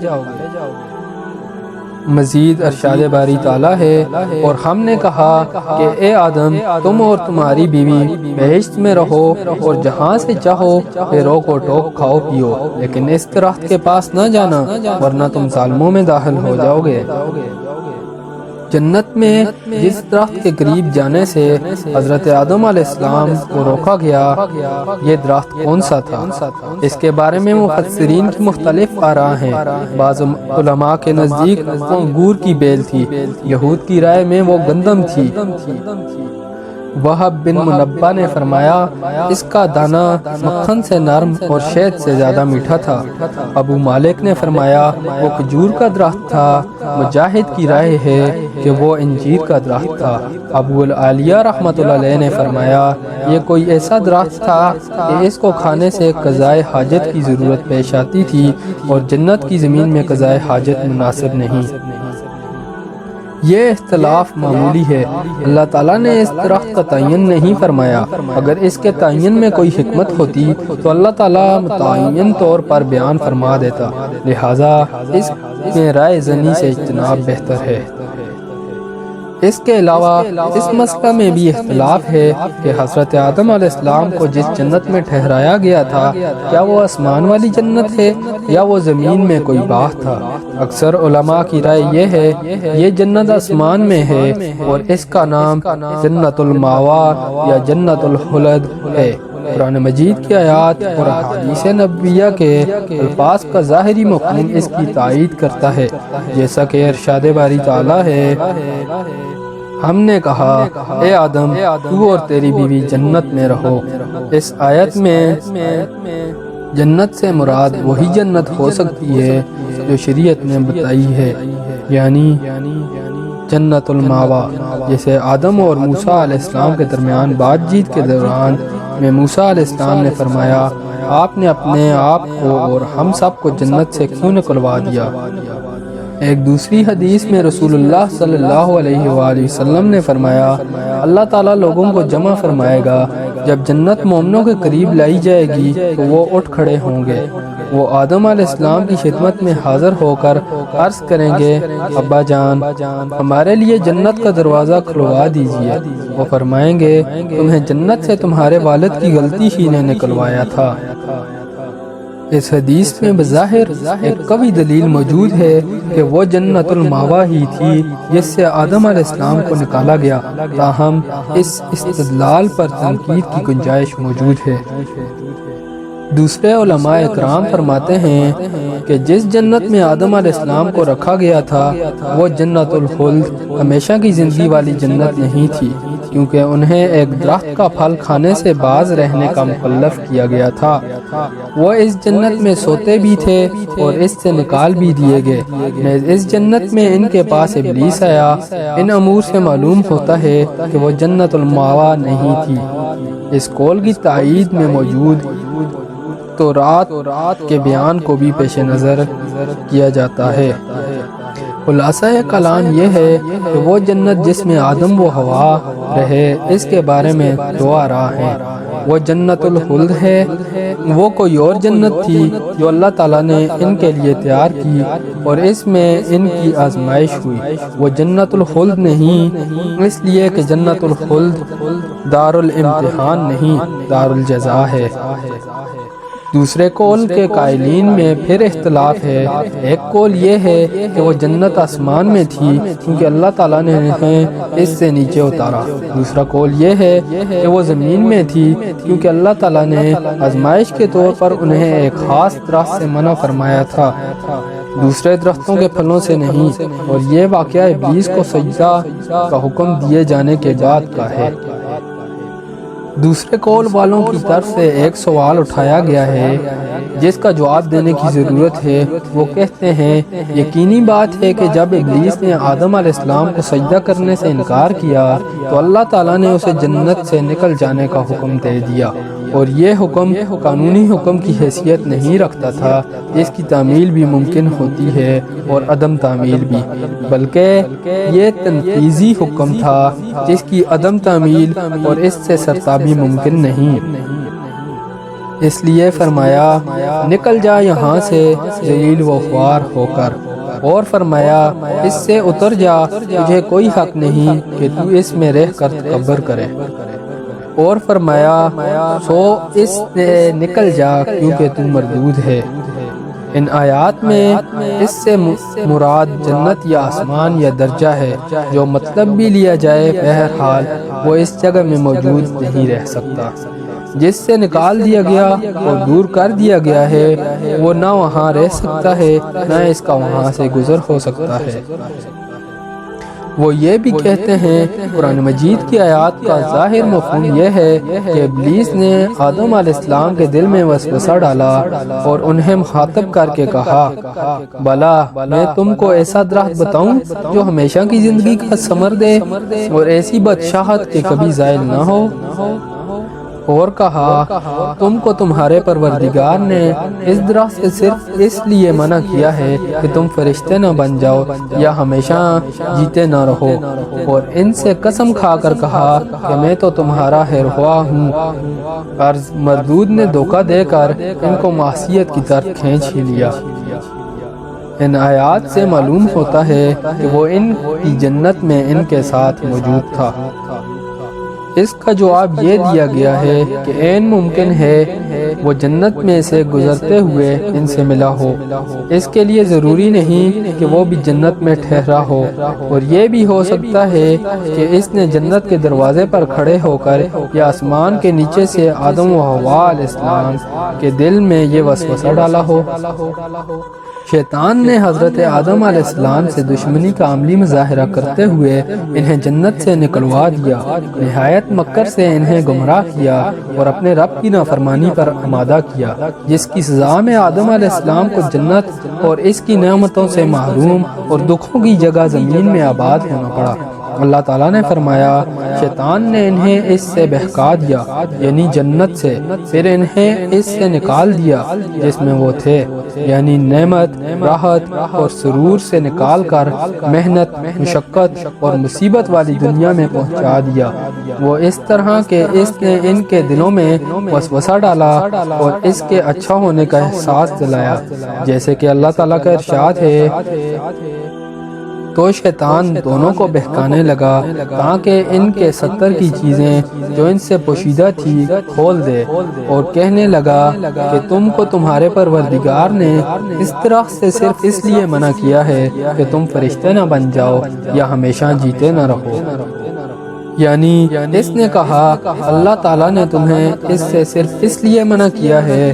مزید ارشاد باری تعالیٰ ہے، اور ہم نے کہا کہ اے آدم، تم اور تمہاری بیوی بہشت میں رہو اور جہاں سے چاہو بے روک و ٹوک کھاؤ پیو، لیکن اس درخت کے پاس نہ جانا ورنہ تم ظالموں میں داخل ہو جاؤ گے۔ جنت میں جس درخت کے قریب جانے سے حضرت آدم علیہ السلام کو روکا گیا، یہ درخت کون سا تھا؟ اس کے بارے میں مفسرین کی مختلف آراء ہیں۔ بعض علماء کے نزدیک وہ انگور کی بیل تھی، یہود کی رائے میں وہ گندم تھی۔ وہب بن منبہ نے فرمایا، اس کا دانہ مکھن سے نرم اور شہد سے زیادہ میٹھا تھا۔ ابو مالک نے فرمایا وہ کھجور کا درخت تھا۔ مجاہد کی رائے ہے کہ وہ انجیر کا درخت تھا۔ ابو العالیہ رحمۃ اللہ علیہ نے فرمایا یہ کوئی ایسا درخت تھا کہ اس کو کھانے سے قضائے حاجت کی ضرورت پیش آتی تھی، اور جنت کی زمین میں قضائے حاجت مناسب نہیں۔ یہ اختلاف معمولی ہے، اللہ تعالیٰ نے اس درخت کا تعین نہیں فرمایا۔ اگر اس کے تعین میں کوئی حکمت ہوتی تو اللہ تعالیٰ متعین طور پر بیان فرما دیتا، لہٰذا اس میں رائے زنی سے اجتناب بہتر ہے۔ اس کے علاوہ اس مسئلہ میں بھی اختلاف ہے کہ حضرت آدم علیہ السلام کو جس جنت میں ٹھہرایا گیا تھا، کیا وہ آسمان والی جنت ہے یا وہ زمین میں کوئی باغ تھا؟ اکثر علماء کی رائے یہ ہے یہ جنت آسمان میں ہے اور اس کا نام جنت الماوا یا جنت الخلد ہے۔ قرآن مجید کی آیات اور احادیث نبویہ کے الفاظ کا ظاہری مفہوم اس کی تائید کرتا ہے، جیسا کہ ارشاد باری تعالیٰ ہے، ہم نے کہا اے آدم تو اور تیری بیوی جنت میں رہو۔ اس آیت میں جنت سے مراد وہی جنت ہو سکتی ہے جو شریعت نے بتائی ہے، یعنی جنت الماوا، جیسے آدم اور موسیٰ علیہ السلام کے درمیان بات چیت کے دوران میں موسیٰ علیہ السلام نے فرمایا آپ نے اپنے آپ کو اور ہم سب کو جنت سے کیوں نکلوا دیا؟ ایک دوسری حدیث میں رسول اللہ صلی اللہ علیہ وآلہ وسلم نے فرمایا اللہ تعالیٰ لوگوں کو جمع فرمائے گا، جب جنت مومنوں کے قریب لائی جائے گی تو وہ اٹھ کھڑے ہوں گے، وہ آدم علیہ السلام کی خدمت میں حاضر ہو کر عرض کریں گے ابا جان ہمارے لیے جنت کا دروازہ کھلوا دیجیے، وہ فرمائیں گے تمہیں جنت سے تمہارے والد کی غلطی ہی نے نکلوایا تھا۔ اس حدیث میں بظاہر ایک قوی دلیل موجود ہے کہ وہ جنت المأویٰ ہی تھی جس سے آدم علیہ السلام کو نکالا گیا، تاہم اس استدلال پر تنقید کی گنجائش موجود ہے۔ دوسرے علماء اکرام فرماتے ہیں کہ جس جنت میں آدم علیہ السلام کو رکھا گیا تھا وہ جنت الخلد ہمیشہ کی زندگی والی جنت نہیں تھی، کیونکہ انہیں ایک درخت کا پھل کھانے سے باز رہنے کا مکلف کیا گیا تھا۔ وہ اس جنت میں سوتے بھی تھے اور اس سے نکال بھی دیے گئے۔ نیز اس جنت میں ان کے پاس ابلیس آیا۔ ان امور سے معلوم ہوتا ہے کہ وہ جنت المأویٰ نہیں تھی۔ اس قول کی تائید میں موجود تورات کے بیان کو بھی پیش نظر کیا جاتا ہے۔ خلاصہ کلام یہ ہے کہ وہ جنت جس میں آدم و حوا رہے، اس کے بارے میں دو آراء ہیں۔ وہ جنت الخلد ہے، وہ کوئی اور جنت تھی جو اللہ تعالیٰ نے ان کے لیے تیار کی اور اس میں ان کی آزمائش ہوئی۔ وہ جنت الخلد نہیں، اس لیے کہ جنت الخلد دار الامتحان نہیں، دار الجزا ہے۔ دوسرے قول کے قائلین میں پھر اختلاف ہے۔ ایک قول یہ ہے کہ وہ جنت آسمان میں تھی کیونکہ اللہ تعالیٰ نے انہیں اس سے نیچے اتارا۔ دوسرا قول یہ ہے کہ وہ زمین میں تھی کیونکہ اللہ تعالیٰ نے آزمائش کے طور پر انہیں ایک خاص درخت سے منع فرمایا تھا، دوسرے درختوں کے پھلوں سے نہیں، اور یہ واقعہ ابلیس کو سجدہ کا حکم دیے جانے کے بعد کا ہے۔ دوسرے قول والوں کی طرف سے ایک سوال اٹھایا گیا ہے جس کا جواب دینے کی ضرورت ہے۔ وہ کہتے ہیں یقینی بات ہے کہ جب ابلیس نے آدم علیہ السلام کو سجدہ کرنے سے انکار کیا تو اللہ تعالیٰ نے اسے جنت سے نکل جانے کا حکم دے دیا، اور یہ حکم قانونی حکم کی حیثیت نہیں رکھتا تھا جس کی تعمیل بھی ممکن ہوتی ہے اور عدم تعمیل بھی، بلکہ یہ تنفیذی حکم تھا جس کی عدم تعمیل اور اس سے سرتابی ممکن نہیں۔ اس لیے فرمایا نکل جا یہاں سے ذلیل و خوار ہو کر، اور فرمایا اس سے اتر جا، تجھے کوئی حق نہیں کہ تو اس میں رہ کر تکبر کرے، اور فرمایا سو اس سے نکل جا کیونکہ تو مردود ہے۔ ان آیات میں اس سے مراد جنت یا آسمان یا درجہ ہے، جو مطلب بھی لیا جائے بہرحال وہ اس جگہ میں موجود نہیں رہ سکتا۔ جس سے نکال دیا گیا اور دور کر دیا گیا ہے وہ نہ وہاں رہ سکتا ہے نہ اس کا وہاں سے گزر ہو سکتا ہے۔ وہ یہ بھی کہتے ہیں قرآن مجید کی آیات کا ظاہر مفہوم یہ ہے کہ ابلیس نے آدم علیہ السلام کے دل میں وسوسہ ڈالا اور انہیں مخاطب کر کے کہا بلا میں تم کو ایسا درخت بتاؤں جو ہمیشہ کی زندگی کا ثمر دے اور ایسی بادشاہت کہ کبھی زائل نہ ہو، اور کہا تم کو تمہارے پروردگار نے اس درخت سے صرف اس لیے منع کیا ہے کہ تم فرشتے نہ بن جاؤ یا ہمیشہ جیتے نہ رہو، اور ان سے قسم کھا کر کہا کہ میں تو تمہارا خیرخواہ ہوں۔ عرض مردود نے دھوکہ دے کر ان کو معصیت کی طرف کھینچ ہی لیا۔ ان آیات سے معلوم ہوتا ہے کہ وہ ان کی جنت میں ان کے ساتھ موجود تھا۔ اس کا جواب یہ دیا گیا ہے کہ عین ممکن ہے وہ جنت میں سے گزرتے ہوئے ان سے ملا ہو، اس کے لیے ضروری نہیں کہ وہ بھی جنت میں ٹھہرا ہو، اور یہ بھی ہو سکتا ہے کہ اس نے جنت کے دروازے پر کھڑے ہو کر یا آسمان کے نیچے سے آدم و حوا علیہ السلام کے دل میں یہ وسوسہ ڈالا ہو۔ شیطان نے حضرت آدم علیہ السلام سے دشمنی کا عملی مظاہرہ کرتے ہوئے انہیں جنت سے نکلوا دیا، نہایت مکر سے انہیں گمراہ کیا اور اپنے رب کی نافرمانی پر آمادہ کیا، جس کی سزا میں آدم علیہ السلام کو جنت اور اس کی نعمتوں سے محروم اور دکھوں کی جگہ زمین میں آباد ہونا پڑا۔ اللہ تعالیٰ نے فرمایا شیطان نے انہیں اس سے بہکا دیا، یعنی جنت سے، پھر انہیں اس سے نکال دیا جس میں وہ تھے، یعنی نعمت، راحت اور سرور سے نکال کر محنت، مشقت اور مصیبت والی دنیا میں پہنچا دیا۔ وہ اس طرح کہ اس نے ان کے دلوں میں وسوسہ ڈالا اور اس کے اچھا ہونے کا احساس دلایا، جیسے کہ اللہ تعالیٰ کا ارشاد ہے تو شیطان دونوں کو بہکانے لگا تاکہ ان کے 70 کی چیزیں جو ان سے پوشیدہ تھی کھول دے، اور کہنے لگا کہ تم کو تمہارے پروردگار نے اس درخت سے صرف اس لیے منع کیا ہے کہ تم فرشتے نہ بن جاؤ یا ہمیشہ جیتے نہ رہو۔ یعنی اس نے کہا اللہ تعالیٰ نے تمہیں اس سے صرف اس لیے منع کیا ہے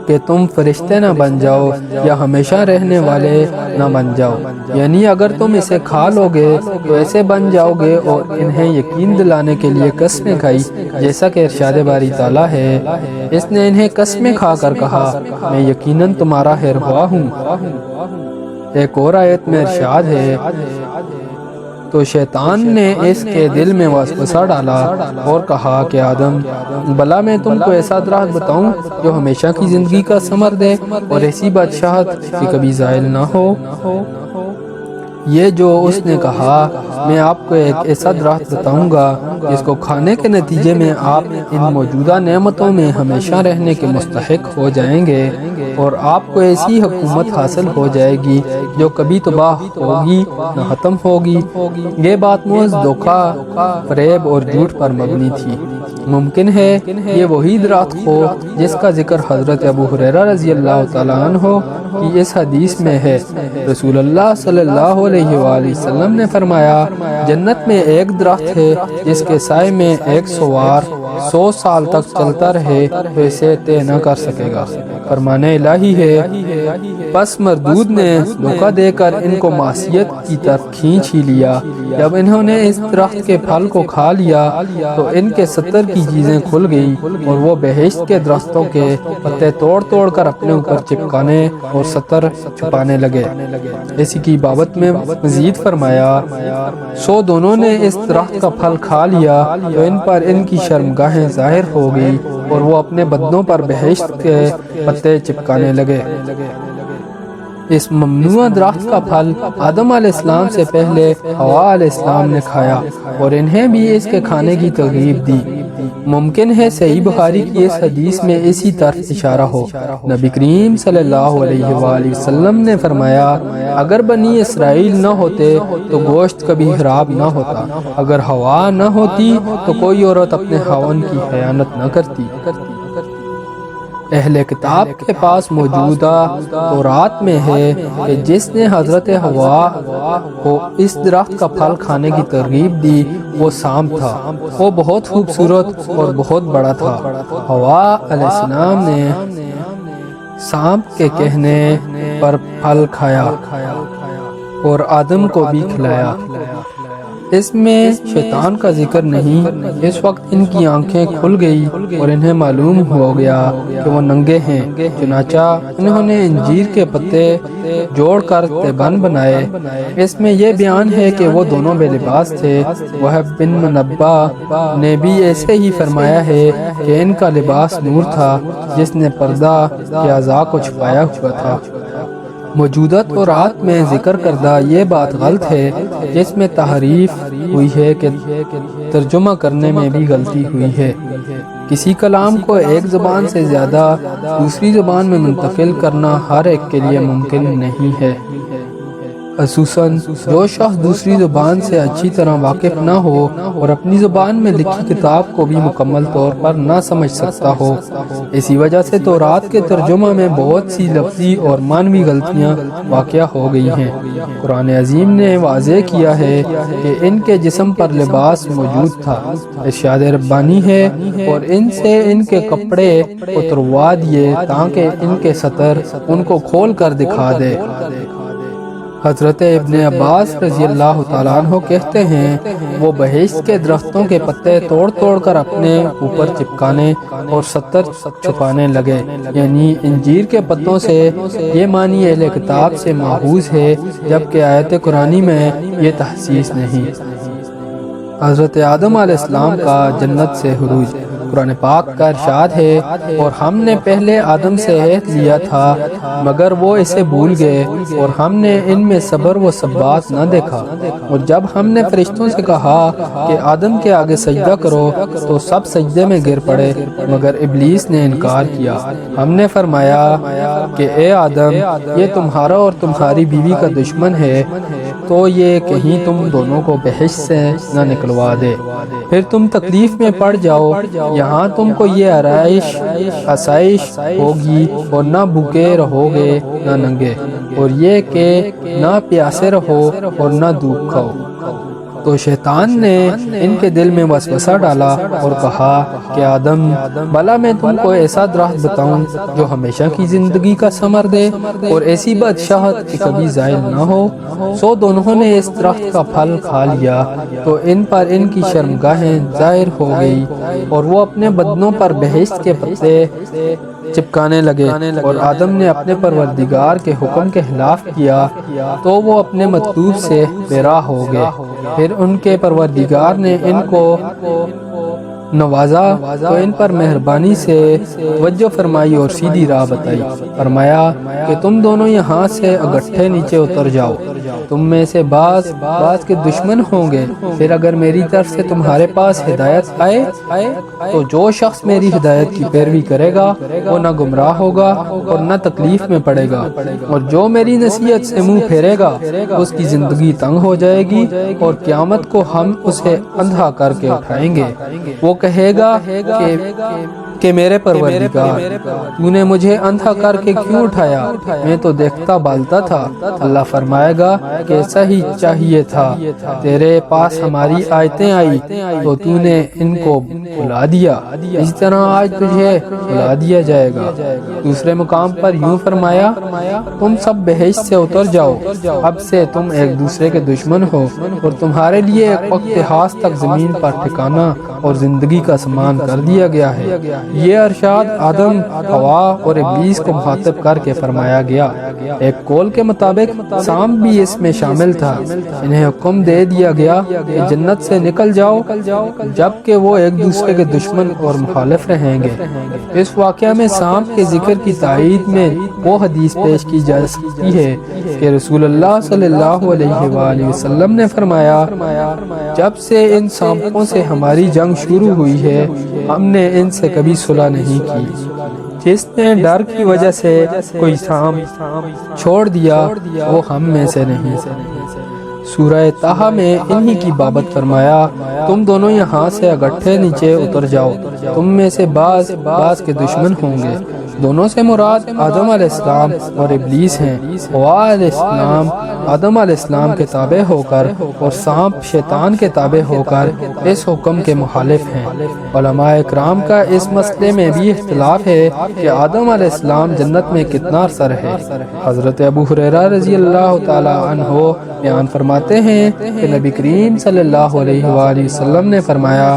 کہ تم فرشتے نہ بن جاؤ یا ہمیشہ رہنے والے نہ بن جاؤ، یعنی اگر تم اسے کھا لو گے تو ایسے بن جاؤ گے، اور انہیں یقین دلانے کے لیے قسمیں کھائی، جیسا کہ ارشاد باری تعالیٰ ہے، اس نے انہیں قسمیں کھا کر کہا میں یقیناً تمہارا ہروا ہوں۔ ایک اور آیت میں ارشاد ہے تو شیطان نے اس کے دل میں وسوسہ ڈالا اور کہا کہ آدم بھلا میں تم کو ایسا درخت بتاؤں جو ہمیشہ کی زندگی کا ثمر دے اور ایسی بادشاہت کہ کبھی زائل نہ ہو۔ یہ جو اس نے کہا میں آپ کو ایک ایسا درخت بتاؤں گا جس کو کھانے کے نتیجے میں آپ ان موجودہ نعمتوں میں ہمیشہ رہنے کے مستحق ہو جائیں گے، اور آپ کو ایسی حکومت حاصل ہو جائے گی جو کبھی تباہ ہوگی نہ ختم ہوگی۔ یہ بات محض دھوکہ، فریب اور جھوٹ پر مبنی تھی۔ ممکن ہے یہ وہی درخت ہو جس کا ذکر حضرت ابو ہریرہ رضی اللہ تعالیٰ عنہ کی اس حدیث میں ہے۔ رسول اللہ صلی اللہ علیہ وآلہ وسلم نے فرمایا جنت میں ایک درخت ہے جس کے سائے میں ایک سوار 100 سال تک چلتا رہے تو اسے طے نہ کر سکے گا۔ فرمان الہی ہے پس مردود نے دھوکہ دے کر ان کو معصیت کی طرف کھینچ ہی لیا۔ جب انہوں نے اس درخت کے پھل کو کھا لیا تو ان کے 70 کی چیزیں کھل گئیں، اور وہ بہشت کے درختوں کے پتے توڑ توڑ کر اپنے اوپر چپکانے اور 70 چھپانے لگے۔ اسی کی بابت میں مزید فرمایا سو دونوں نے اس درخت کا پھل کھا لیا تو ان پر ان کی شرمگاہیں ظاہر ہو گئی، اور وہ اپنے بدنوں پر بہشت کے پتے چپکانے لگے۔ اس ممنوع درخت کا پھل آدم علیہ السلام سے پہلے حوا علیہ السلام نے کھایا، اور انہیں بھی اس کے کھانے کی ترغیب دی۔ ممکن ہے صحیح بخاری کی اس حدیث میں اسی طرف اشارہ ہو۔ نبی کریم صلی اللہ علیہ وآلہ وسلم نے فرمایا اگر بنی اسرائیل نہ ہوتے تو گوشت کبھی خراب نہ ہوتا، اگر حوا نہ ہوتی تو کوئی عورت اپنے خاوند کی خیانت نہ کرتی۔ اہل کتاب کے پاس موجودہ تورات میں ہے کہ جس نے حضرت حوا کو اس درخت کا پھل کھانے کی ترغیب دی وہ سام تھا۔ وہ بہت خوبصورت اور بہت بڑا تھا۔ حوا علیہ السلام نے سام کے کہنے پر پھل کھایا اور آدم کو بھی کھلایا۔ اس میں شیطان کا ذکر نہیں۔ اس وقت ان کی آنکھیں کھل گئی اور انہیں معلوم ہو گیا کہ وہ ننگے ہیں، چنانچہ انہوں نے انجیر کے پتے جوڑ کر تیبن بنائے۔ اس میں یہ بیان ہے کہ وہ دونوں بے لباس تھے۔ وہب بن منبہ نے بھی ایسے ہی فرمایا ہے کہ ان کا لباس نور تھا جس نے پردہ کے اعضاء کو چھپایا ہوا تھا۔ موجودہ تورات میں ذکر کردہ یہ بات غلط ہے، جس میں تحریف ہوئی ہے کہ ترجمہ کرنے میں بھی غلطی ہوئی ہے۔ کسی کلام کو ایک زبان سے زیادہ دوسری زبان میں منتقل کرنا ہر ایک کے لیے ممکن نہیں ہے۔ خصوصاً جو شخص دوسری زبان سے اچھی طرح واقف نہ ہو اور اپنی زبان میں لکھی کتاب کو بھی مکمل طور پر نہ سمجھ سکتا ہو۔ اسی وجہ سے تورات کے ترجمہ میں بہت سی لفظی اور معنوی غلطیاں واقع ہو گئی ہیں۔ قرآن عظیم نے واضح کیا ہے کہ ان کے جسم پر لباس موجود تھا۔ ارشاد ربانی ہے اور ان سے ان کے کپڑے اتروا دیے تاکہ ان کے سطر ان کو کھول کر دکھا دے۔ حضرت ابن عباس رضی اللہ تعالیٰ عنہ کہتے ہیں وہ بہشت کے درختوں کے پتے توڑ توڑ کر اپنے اوپر چپکانے اور 70 چھپانے لگے، یعنی انجیر کے پتوں سے۔ یہ معنی اہل کتاب سے ماخوذ ہے، جبکہ آیت قرآنی میں یہ تخصیص نہیں۔ حضرت آدم علیہ السلام کا جنت سے خروج۔ قرآن پاک کا ارشاد ہے اور ہم نے پہلے آدم سے عہد لیا تھا مگر وہ اسے بھول گئے، اور ہم نے ان میں صبر و ثبات نہ دیکھا۔ اور جب ہم نے فرشتوں سے کہا کہ آدم کے آگے سجدہ کرو تو سب سجدے میں گر پڑے مگر ابلیس نے انکار کیا۔ ہم نے فرمایا کہ اے آدم یہ تمہارا اور تمہاری بیوی کا دشمن ہے، تو یہ کہیں تم دونوں کو بہشت سے نہ نکلوا دے، پھر تم تکلیف میں پڑ جاؤ، یہاں تم کو یہ آسائش ہوگی اور نہ بھوکے رہو گے نہ ننگے، اور یہ کہ نہ پیاسے رہو اور نہ دھوپ کھاؤ۔ تو شیطان نے ان کے دل میں وسوسہ ڈالا اور کہا کہ آدم، بھلا میں تم کو ایسا درخت بتاؤں جو ہمیشہ کی زندگی کا ثمر دے اور ایسی بادشاہت کہ کبھی زائل نہ ہو؟ سو دونوں نے اس درخت کا پھل کھا لیا تو ان پر ان کی شرمگاہیں ظاہر ہو گئی، اور وہ اپنے بدنوں پر بہشت کے پتے چپکانے لگے، اور آدم نے اپنے پروردگار کے حکم کے خلاف کیا تو وہ اپنے مطلوب سے بے راہ ہو گئے۔ پھر ان کے پروردگار نے ان کو نوازا تو ان پر مہربانی سے توجہ فرمائی اور سیدھی راہ بتائی۔ فرمایا کہ تم دونوں یہاں سے اگٹھے نیچے اتر جاؤ، تم میں سے بعض کے دشمن ہوں گے، پھر اگر میری طرف سے تمہارے پاس ہدایت آئے تو جو شخص میری ہدایت کی پیروی کرے گا وہ نہ گمراہ ہوگا اور نہ تکلیف میں پڑے گا، اور جو میری نصیحت سے منہ پھیرے گا اس کی زندگی تنگ ہو جائے گی، اور قیامت کو ہم اسے اندھا کر کے اٹھائیں گے۔ وہ کہے گا کہ میرے پروردگار، تو نے مجھے اندھا کر کے کیوں اٹھایا؟ میں تو دیکھتا بالتا تھا۔ اللہ فرمائے گا کہ ایسا ہی چاہیے تھا، تیرے پاس ہماری آیتیں آئی تو تو نے ان کو بھلا دیا، اس طرح آج تجھے بھلا دیا جائے گا۔ دوسرے مقام پر یوں فرمایا، تم سب بہشت سے اتر جاؤ، اب سے تم ایک دوسرے کے دشمن ہو، اور تمہارے لیے ایک وقت خاص تک زمین پر ٹھکانہ اور زندگی کا سامان کر دیا گیا ہے۔ یہ ارشاد آدم، حوا اور ابلیس کو مخاطب کر کے فرمایا گیا۔ ایک قول کے مطابق سام بھی اس میں شامل تھا۔ انہیں حکم دے دیا گیا کہ جنت سے نکل جاؤ، جبکہ وہ ایک دوسرے کے دشمن اور مخالف رہیں گے۔ اس واقعہ میں سام کے ذکر کی تائید میں وہ حدیث پیش کی جا سکتی ہے کہ رسول اللہ صلی اللہ علیہ وآلہ وسلم نے فرمایا، جب سے ان سامپوں سے ہماری جنگ شروع ہوئی ہے ہم نے ان سے کبھی صلح نہیں کی۔ جس نے ڈر کی وجہ سے کوئی سانپ چھوڑ دیا وہ ہم میں سے نہیں۔ سورہ طٰہٰ میں انہی کی بابت فرمایا، تم دونوں یہاں سے اگٹھے نیچے اتر جاؤ، تم میں سے بعض کے دشمن ہوں گے۔ دونوں سے مراد آدم علیہ السلام اور ابلیس ہیں۔ حوا علیہ السلام آدم علیہ السلام کے تابع ہو کر اور سانپ شیطان کے تابع ہو کر اس حکم کے مخالف ہیں۔ علماء اکرام کا اس مسئلے میں بھی اختلاف ہے کہ آدم علیہ السلام جنت میں کتنا عرصہ رہے۔ حضرت ابو ہریرہ رضی اللہ تعالی عنہ بیان فرماتے ہیں کہ نبی کریم صلی اللہ علیہ وآلہ وسلم نے فرمایا،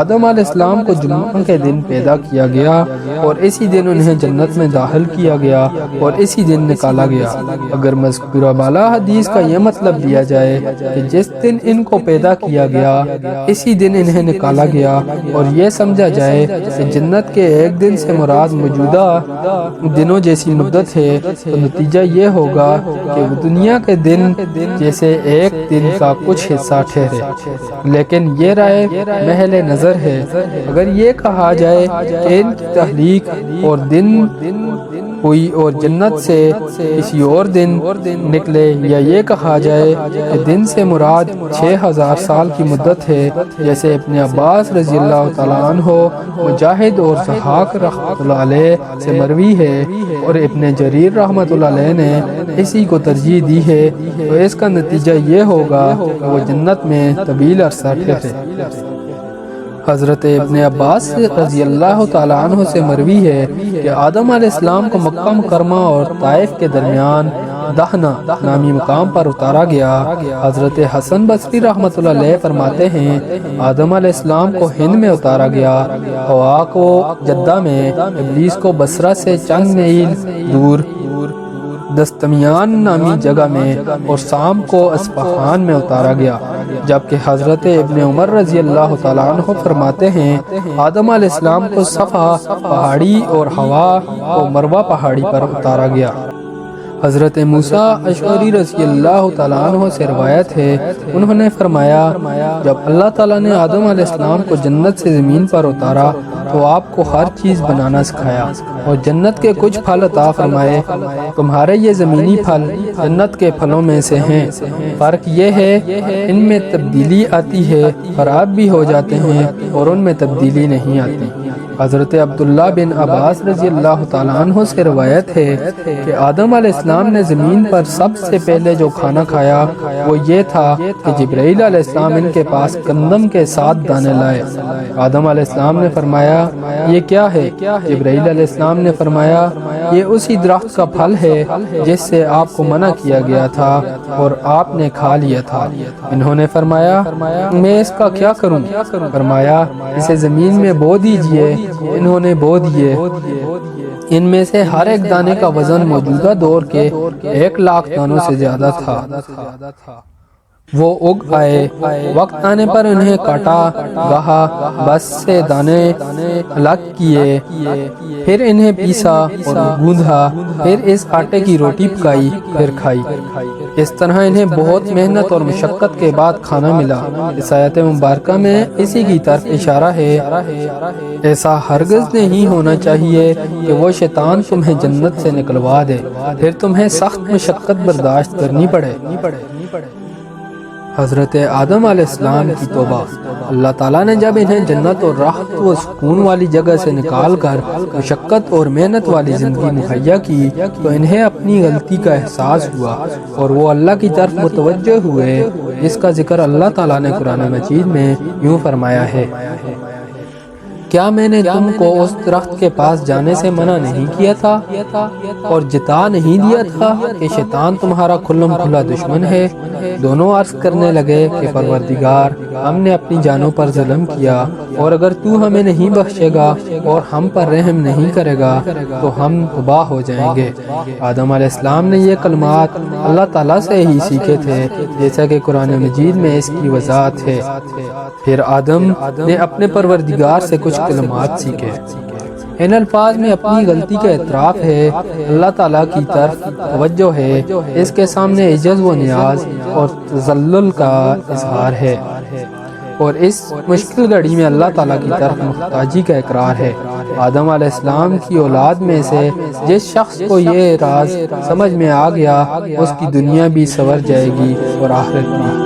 آدم علیہ السلام کو جمعہ کے دن پیدا کیا گیا اور اسی دن انہیں جنت میں داخل کیا گیا اور اسی دن نکالا گیا۔ اگر مذکورہ بالا حدیث کا یہ مطلب لیا جائے کہ جس دن ان کو پیدا کیا گیا اسی دن انہیں نکالا گیا، اور یہ سمجھا جائے کہ جنت کے ایک دن سے مراد موجودہ دنوں جیسی مدت ہے، تو نتیجہ یہ ہوگا کہ وہ دنیا کے دن جیسے ایک دن کا کچھ حصہ ٹھہرے۔ لیکن یہ رائے محل نظر ہے۔ اگر یہ کہا جائے کہ ان کی تخلیق اور دن ہوئی اور جنت سے کسی اور دن نکلے، یا یہ کہا جائے کہ دن سے مراد 6000 سال کی مدت ہے، جیسے ابن عباس رضی اللہ تعالیٰ عنہ، مجاہد اور ضحاک رحمۃ اللہ علیہ سے مروی ہے، اور ابن جریر رحمۃ اللہ علیہ نے اسی کو ترجیح دی ہے، تو اس کا نتیجہ یہ ہوگا کہ وہ جنت میں طویل عرصہ ٹھہرے۔ حضرت ابن عباس رضی اللہ تعالیٰ عنہ سے مروی ہے کہ آدم علیہ السلام کو مکہ مکرمہ اور طائف کے درمیان دہنا نامی مقام پر اتارا گیا۔ حضرت حسن بصری رحمۃ اللہ علیہ فرماتے ہیں، آدم علیہ السلام کو ہند میں اتارا گیا، حوا کو جدہ میں، ابلیس کو بصرہ سے چند میل دور دستمیان نامی جگہ میں، اور سام کو اصفہان میں اتارا گیا۔ جبکہ حضرت ابن عمر رضی اللہ تعالیٰ عنہ فرماتے ہیں، آدم علیہ السلام کو صفا پہاڑی اور حوا کو مروہ پہاڑی پر اتارا گیا۔ حضرت موسیٰ اشعری رضی اللہ تعالیٰ عنہ سے روایت ہے، انہوں نے فرمایا، جب اللہ تعالیٰ نے آدم علیہ السلام کو جنت سے زمین پر اتارا تو آپ کو ہر چیز بنانا سکھایا اور جنت کے کچھ پھل عطا فرمائے۔ تمہارے یہ زمینی پھل جنت کے پھلوں میں سے ہیں، فرق یہ ہے ان میں تبدیلی آتی ہے خراب بھی ہو جاتے ہیں اور ان میں تبدیلی نہیں آتی۔ حضرت عبداللہ بن عباس رضی اللہ تعالیٰ عنہ سے روایت ہے کہ آدم علیہ السلام نے زمین پر سب سے پہلے جو کھانا کھایا وہ یہ تھا کہ جبرائیل علیہ السلام ان کے پاس گندم کے 7 دانے لائے۔ آدم علیہ السلام نے فرمایا یہ کیا ہے؟ جبرائیل علیہ السلام نے فرمایا یہ اسی درخت کا پھل ہے جس سے آپ کو منع کیا گیا تھا اور آپ نے کھا لیا تھا۔ انہوں نے فرمایا میں اس کا کیا کروں؟ فرمایا اسے زمین میں بو دیجئے۔ انہوں نے بو دیے۔ ان میں سے ہر ایک دانے کا وزن موجودہ دور کے 1,00,000 دانوں سے زیادہ تھا۔ وہ اگ آئے، وقت آنے پر انہیں کاٹا، گہا، بس سے دانے الگ کیے، پھر انہیں پیسا اور گوندھا، پھر اس آٹے کی روٹی پکائی، پھر کھائی۔ اس طرح انہیں بہت محنت اور مشقت کے بعد کھانا ملا۔ اس آیت مبارکہ میں اسی کی طرف اشارہ ہے۔ ایسا ہرگز نہیں ہونا چاہیے کہ وہ شیطان تمہیں جنت سے نکلوا دے، پھر تمہیں سخت مشقت برداشت کرنی پڑے۔ حضرت آدم علیہ السلام کی توبہ۔ اللہ تعالیٰ نے جب انہیں جنت اور راحت و سکون والی جگہ سے نکال کر مشقت اور محنت والی زندگی مہیا کی تو انہیں اپنی غلطی کا احساس ہوا اور وہ اللہ کی طرف متوجہ ہوئے، جس کا ذکر اللہ تعالیٰ نے قرآن مجید میں یوں فرمایا ہے کیا میں نے تم کو اس درخت کے پاس جانے سے منع نہیں کیا تھا اور جتا نہیں دیا تھا کہ شیطان تمہارا کھلم کھلا دشمن ہے؟ دونوں عرض کرنے لگے کہ پروردگار ہم نے اپنی جانوں پر ظلم کیا اور اگر تو ہمیں نہیں بخشے گا اور ہم پر رحم نہیں کرے گا تو ہم تباہ ہو جائیں گے۔ آدم علیہ السلام نے یہ کلمات اللہ تعالیٰ سے ہی سیکھے تھے، جیسا کہ قرآن مجید میں اس کی وضاحت ہے۔ پھر آدم نے اپنے پروردگار سے کچھ کلمات سیکھے۔ ان الفاظ میں اپنی غلطی کا اعتراف ہے، اللہ تعالیٰ کی طرف توجہ ہے، اس کے سامنے عجز و نیاز اور تذلل کا اظہار ہے، اور اس مشکل گھڑی میں اللہ تعالیٰ کی طرف محتاجی کا اقرار ہے۔ آدم علیہ السلام کی اولاد میں سے جس شخص کو یہ راز سمجھ میں آ گیا اس کی دنیا بھی سنور جائے گی اور آخرت بھی۔